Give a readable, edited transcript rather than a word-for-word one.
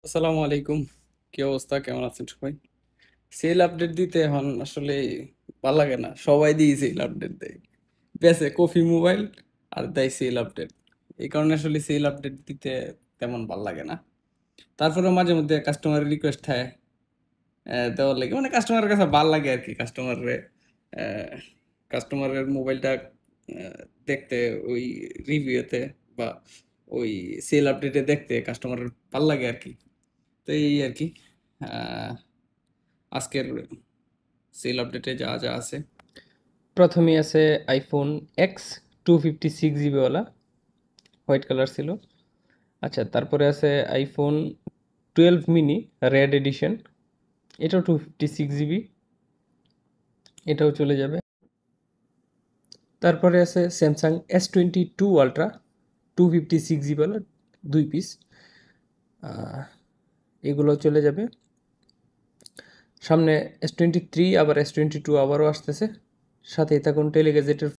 আসসালামু আলাইকুম। কি অবস্থা, কেমন আছেন সবাই? সেল আপডেট দিতে এখন আসলে ভাল লাগে না, সবাই দিয়ে সেল আপডেট দেয়, বেচে কফি মোবাইল আর দেয় সেল আপডেট। এই কারণে আসলে সেল আপডেট দিতে তেমন ভাল লাগে না। তারপরে মাঝে মধ্যে কাস্টমার রিকোয়েস্ট থাকে দেওয়ার লাগে, মানে কাস্টমারের কাছে ভাল লাগে আর কি। কাস্টমারের মোবাইলটা দেখতে, ওই রিভিউতে বা ওই সেল আপডেটে দেখতে কাস্টমারের ভাল লাগে আর কি। তো এই আর কি। আহ, আজকের সেল আপডেটে যা যা আছে। প্রথমেই আছে আইফোন এক্স 256 জিবিওয়ালা, হোয়াইট কালার ছিল। আচ্ছা, তারপরে আছে আইফোন 12 মিনি রেড এডিশন, এটাও 256 জিবি, এটাও চলে যাবে। তারপরে আছে স্যামসাং S22 আলট্রা 256 জিবিওয়ালা, 2 পিস, এগুলো চলে যাবে। সামনে S23, আবার S22 আবারও আসতেছে। সাথেই থাকুন টেলিগ্যাজেটের